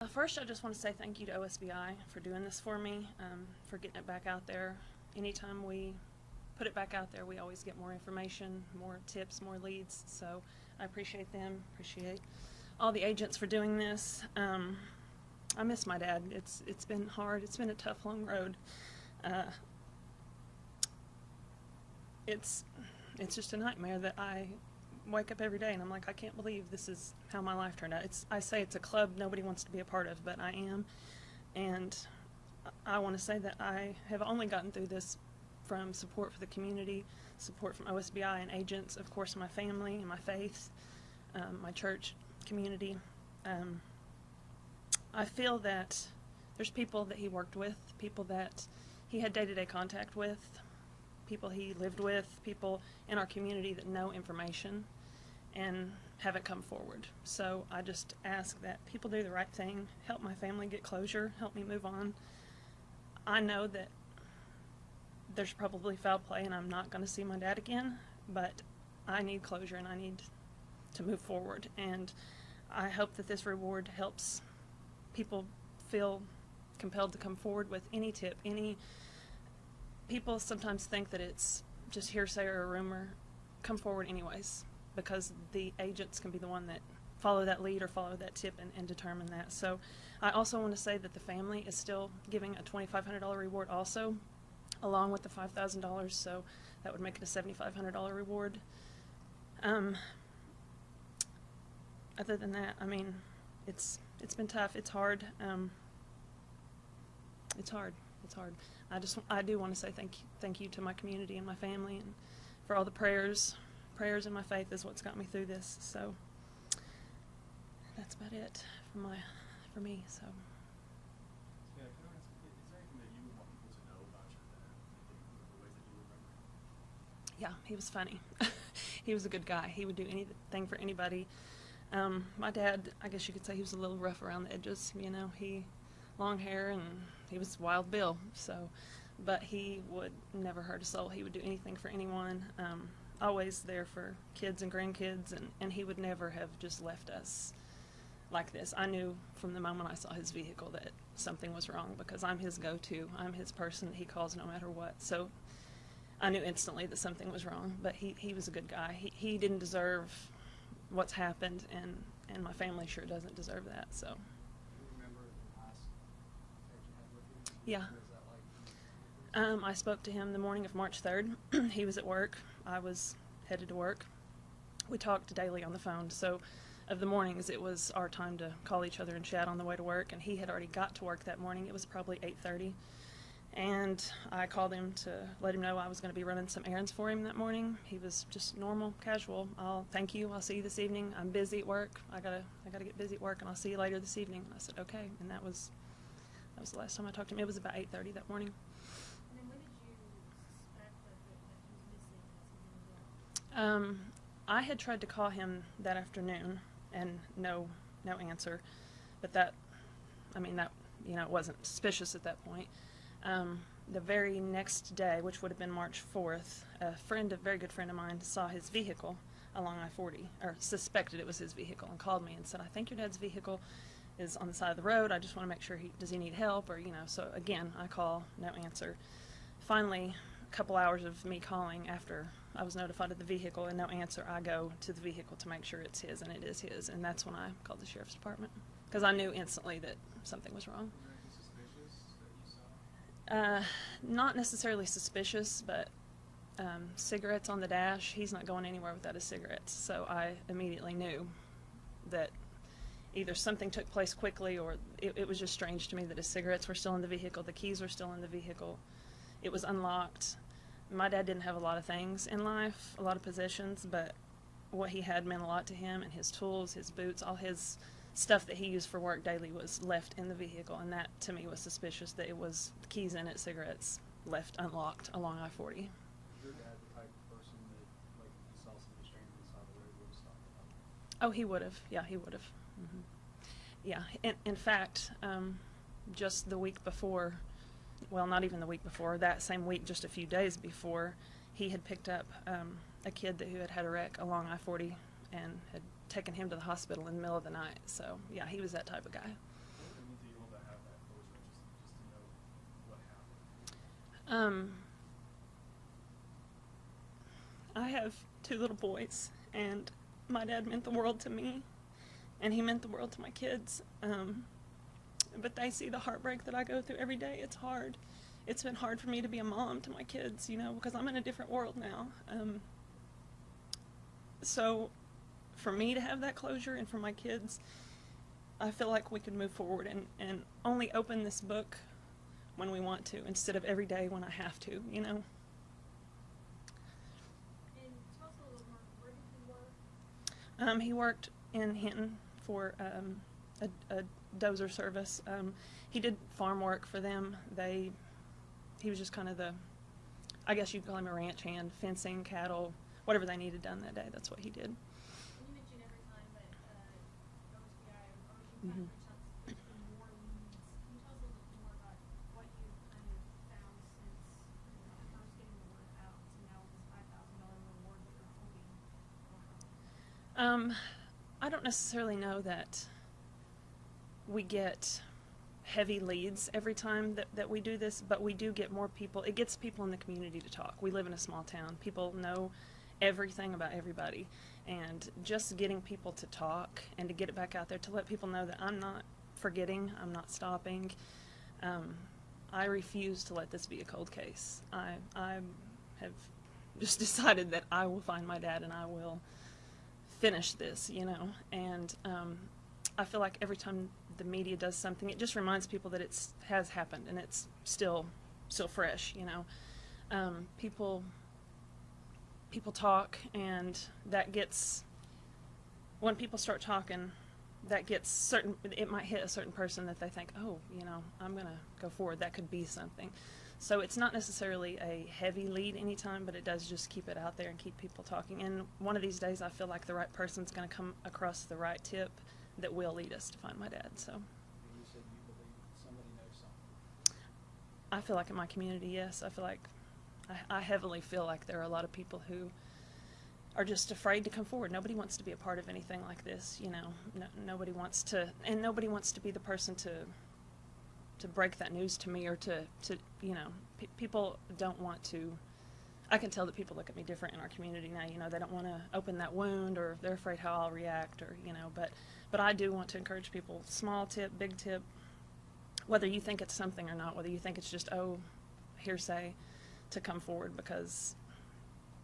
First, I just want to say thank you to OSBI for doing this for me, for getting it back out there. Anytime we put it back out there, we always get more information, more tips, more leads. So I appreciate them, appreciate all the agents for doing this. I miss my dad. It's been hard. It's been a tough, long road. It's just a nightmare that I wake up every day and I'm like, I can't believe this is how my life turned out. I say it's a club nobody wants to be a part of, but I am. And I want to say that I have only gotten through this from support for the community, support from OSBI and agents, of course my family and my faith, my church community. I feel that there's people that he worked with, people that he had day-to-day contact with, people he lived with, people in our community that know information and haven't come forward. So I just ask that people do the right thing, help my family get closure, help me move on. I know that there's probably foul play and I'm not going to see my dad again, but I need closure and I need to move forward. And I hope that this reward helps people feel compelled to come forward with any tip, any. People sometimes think that it's just hearsay or a rumor. Come forward anyways, because the agents can be the one that follow that lead or follow that tip and determine that. So I also want to say that the family is still giving a $2,500 reward also, along with the $5,000, so that would make it a $7,500 reward. Other than that, I mean, it's been tough. It's hard. It's hard. It's hard. I do want to say thank you to my community and my family, and for all the prayers. Prayers and my faith is what's got me through this. So that's about it for me. So. Yeah, can I ask, is there anything that you would want people to know about your dad, the ways that you remember? Yeah, he was funny. He was a good guy. He would do anything for anybody. My dad, I guess you could say he was a little rough around the edges. You know, long hair and he was Wild Bill. So, but he would never hurt a soul. He would do anything for anyone. Always there for kids and grandkids, and he would never have just left us like this. I knew from the moment I saw his vehicle that something was wrong, because I'm his go-to. I'm his person that he calls no matter what. So I knew instantly that something was wrong, but he was a good guy. He didn't deserve what's happened, and my family sure doesn't deserve that. So. Do you remember the last contact you had with him? Yeah. What was that like? I spoke to him the morning of March 3rd. He was at work. I was headed to work. We talked daily on the phone, so of the mornings it was our time to call each other and chat on the way to work, and he had already got to work that morning. It was probably 8:30, and I called him to let him know I was going to be running some errands for him that morning. He was just normal, casual. Thank you, I'll see you this evening. I'm busy at work. I gotta get busy at work, and I'll see you later this evening. And I said okay, and that was the last time I talked to him. It was about 8:30 that morning. And then when did you suspect that he was missing? I had tried to call him that afternoon, and no answer. But that, it wasn't suspicious at that point. The very next day, which would have been March 4th, a very good friend of mine, saw his vehicle along I-40, or suspected it was his vehicle, and called me and said, I think your dad's vehicle is on the side of the road. I just want to make sure does he need help, or, so again, I call, no answer. Finally, a couple hours of me calling after I was notified of the vehicle and no answer, I go to the vehicle to make sure it's his, and it is his, and that's when I called the sheriff's department, because I knew instantly that something was wrong. Was there anything suspicious that you saw? Not necessarily suspicious, but cigarettes on the dash. He's not going anywhere without his cigarettes, so I immediately knew that either something took place quickly, or it was just strange to me that his cigarettes were still in the vehicle, the keys were still in the vehicle, it was unlocked. My dad didn't have a lot of things in life, a lot of possessions, but what he had meant a lot to him, and his tools, his boots, all his stuff that he used for work daily was left in the vehicle, and that to me was suspicious, that it was the keys in it, cigarettes left unlocked along I-40. Was your dad the type of person that, like, if he saw somebody stranded on the side of the road, would have stopped and helped? Oh, he would have. Yeah, he would have. Yeah, in fact, just the week before, well, not even the week before, that same week, just a few days before, he had picked up a kid who had had a wreck along I-40 and had taken him to the hospital in the middle of the night. So, yeah, he was that type of guy. What I have 2 little boys, and my dad meant the world to me, and he meant the world to my kids. But they see the heartbreak that I go through every day. It's hard. It's been hard for me to be a mom to my kids, you know, because I'm in a different world now. So for me to have that closure and for my kids, I feel like we can move forward and only open this book when we want to, instead of every day when I have to, you know. And tell us a little more, where did you work? He worked in Hinton for a dozer service. He did farm work for them. He was just kind of I guess you'd call him a ranch hand, fencing, cattle, whatever they needed done that day. That's what he did. And you mentioned every time that OSBI or OSU Mhm. reached out to more leads. Can you tell us a little bit more about what you've kind of found since first getting the word out to now this $5,000 reward that you're holding? I don't necessarily know that we get heavy leads every time that we do this, but we do get more people. It gets people in the community to talk. We live in a small town. People know everything about everybody, and just getting people to talk and to get it back out there, to let people know that I'm not forgetting, I'm not stopping. I refuse to let this be a cold case. I have just decided that I will find my dad and I will finish this, you know. And I feel like every time the media does something, it just reminds people that it has happened and it's still fresh, you know. People talk, and that gets, when people start talking, that gets it might hit a certain person that they think, oh, you know, I'm gonna go forward, that could be something. So it's not necessarily a heavy lead anytime, but it does just keep it out there and keep people talking. And one of these days I feel like the right person's gonna come across the right tip that will lead us to find my dad. So You said you believe somebody knows something. I feel like in my community, yes, I feel like I heavily feel like there are a lot of people who are just afraid to come forward. Nobody wants to be a part of anything like this, you know. Nobody wants to, and nobody wants to be the person to break that news to me, or to you know, people don't want to. I can tell that people look at me different in our community now, you know. They don't want to open that wound, or they're afraid how I'll react, or, you know, but I do want to encourage people, small tip, big tip, whether you think it's something or not, whether you think it's just, oh, hearsay, to come forward, because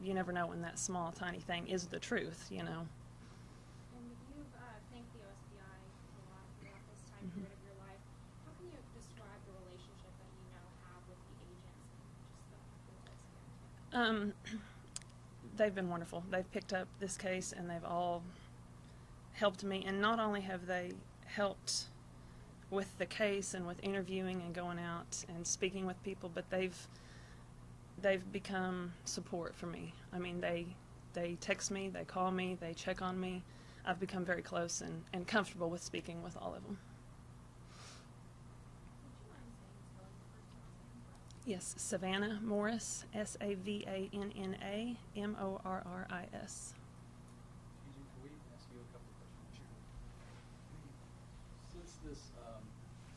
you never know when that small, tiny thing is the truth, you know. And you've thanked the OSBI a lot throughout this time Mhm. period of your life. How can you describe the relationship that you now have with the agents and just the They've been wonderful. They've picked up this case and they've all helped me, and not only have they helped with the case and with interviewing and going out and speaking with people, but they've become support for me. I mean, they text me, they call me, they check on me. I've become very close and comfortable with speaking with all of them. Would you mind saying spelling your first and last name for us? Yes, Savannah Morris, Savannah Morris. TJ, can we ask you a couple of questions? Sure.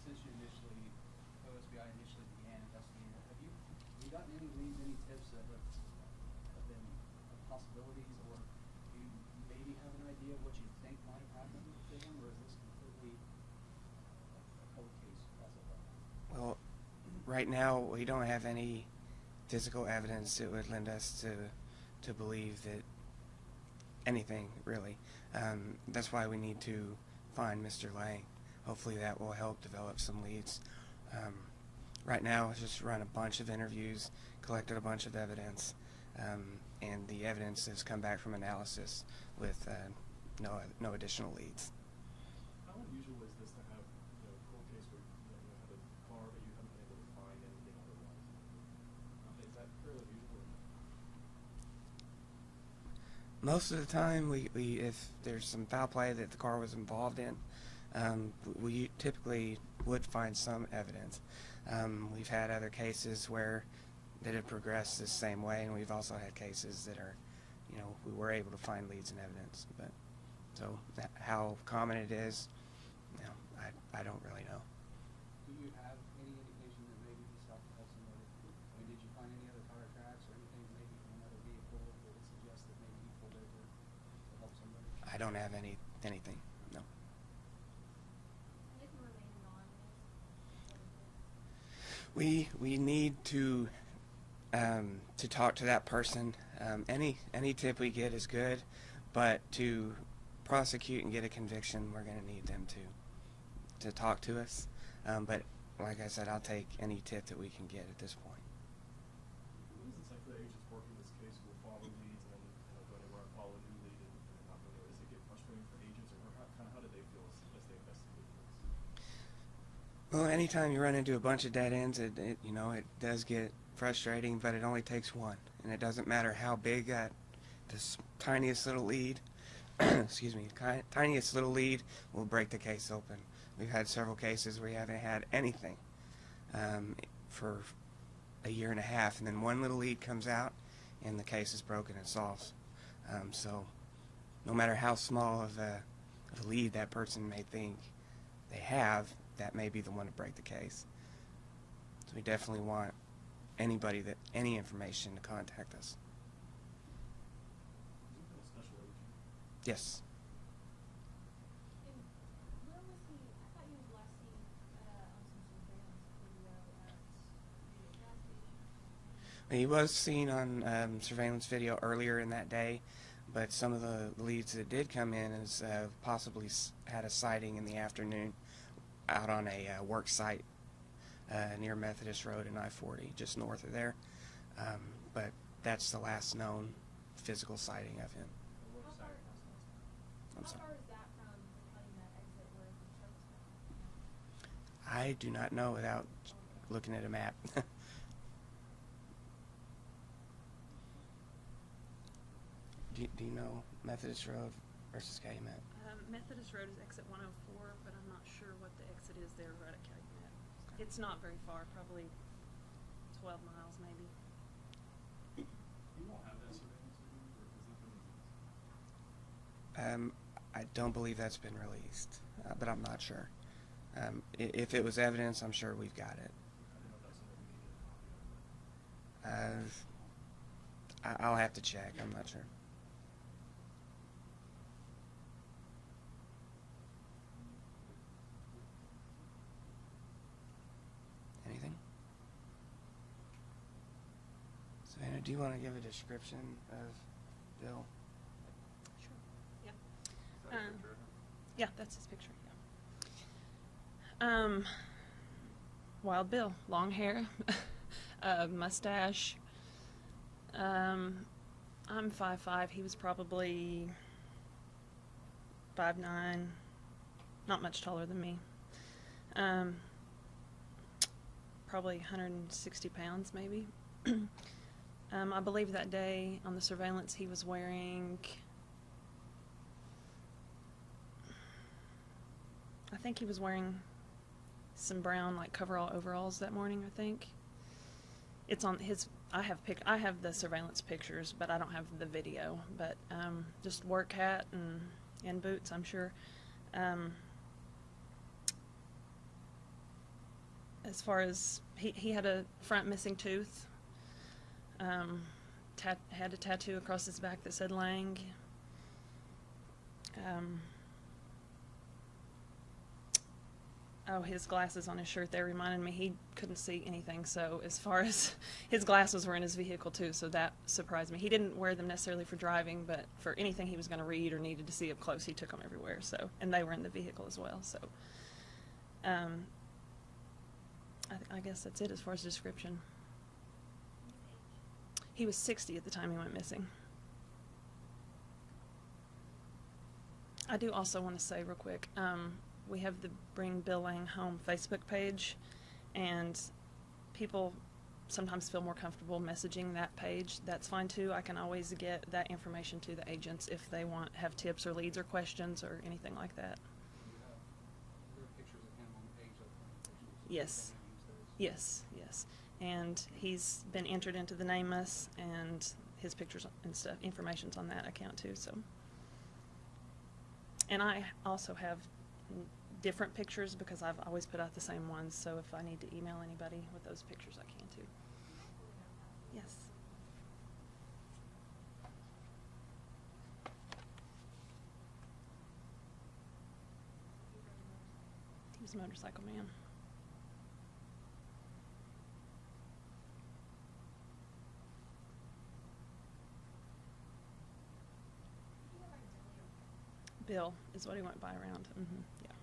Since you initially, OSBI initially began investigating, have you gotten any leads, any tips that have been possibilities, or do you maybe have an idea of what you think might have happened to him, or is this completely a cold case as of right now? Well, right now we don't have any physical evidence that would lend us to believe that anything, really. That's why we need to find Mr. Lang. Hopefully that will help develop some leads. Right now it's just run a bunch of interviews, collected a bunch of evidence, and the evidence has come back from analysis with no additional leads. How unusual is this to have, you know, a cold case where you have a car but you haven't been able to find anything otherwise? Is that fairly usual? Most of the time, if there's some foul play that the car was involved in, we typically would find some evidence. We've had other cases that have progressed the same way, and we've also had cases that are, you know, we were able to find leads and evidence. But so how common it is, you know, I don't really know. Do you have any indication that maybe this helped somebody? I mean, did to help somebody? I don't have anything. No. They can remain anonymous. We need to talk to that person. Any tip we get is good, but to prosecute and get a conviction, we're going to need them to talk to us. But like I said, I'll take any tip that we can get at this point. What is it like for the agents working this case who will follow leads and then go anywhere and follow a new lead and not go anywhere? Does it get frustrating for agents, or how do they feel as they investigate this? Well, anytime you run into a bunch of dead ends, it does get frustrating, but it only takes one, and it doesn't matter how big this tiniest little lead, excuse me, tiniest little lead will break the case open. We've had several cases where we haven't had anything for a year and a half, and then one little lead comes out, and the case is broken and solved. So, no matter how small of a lead that person may think they have, that may be the one to break the case. So we definitely want any information to contact us. Is it a special agent? Yes. And where was he? I thought he was last seen on some surveillance video at maybe a gas station. He was seen on surveillance video earlier in that day, but some of the leads that did come in is possibly had a sighting in the afternoon out on a work site near Methodist Road and I-40, just north of there. But that's the last known physical sighting of him. How far, I'm how sorry. far is that from the Calumet exit where the truck was found? I do not know without looking at a map. Do you know Methodist Road versus Calumet? Methodist Road is exit 104, but I'm not sure what the exit is there right at Calumet. It's not very far, probably 12 miles maybe. You won't have that surveillance video, or has that been released? I don't believe that's been released, but I'm not sure. If it was evidence, I'm sure we've got it. I didn't know if that's something we needed a copy of. I'll have to check. I'm not sure. Anything? Savannah, do you want to give a description of Bill? Sure. Yeah. Is that a picture? Yeah, that's his picture. Yeah. Wild Bill, long hair, mustache. I'm 5'5". He was probably 5'9", not much taller than me. Probably 160 pounds, maybe. I believe that day on the surveillance he was wearing, I think he was wearing some brown like coverall overalls that morning, I think. It's on his, I have the surveillance pictures, but I don't have the video, but just work hat and boots, I'm sure. As far as, he had a front missing tooth, had a tattoo across his back that said Lang. Oh, his glasses on his shirt there reminded me he couldn't see anything, so as far as his glasses were in his vehicle too, so that surprised me. He didn't wear them necessarily for driving, but for anything he was going to read or needed to see up close, he took them everywhere, so, and they were in the vehicle as well, so. I guess that's it as far as description. He was 60 at the time he went missing. I do also want to say real quick, we have the Bring Bill Lang Home Facebook page, and people sometimes feel more comfortable messaging that page. That's fine too. I can always get that information to the agents if they have tips or leads or questions or anything like that. There are pictures of him on the page of pictures. Yes. Can we use those? Yes, yes. And he's been entered into the name us, and his pictures and stuff, information's on that account too, so. And I also have different pictures because I've always put out the same ones, so if I need to email anybody with those pictures, I can too. Yes. He's a motorcycle man. Did he go by Dilly or Bill is what he went by around. Yeah.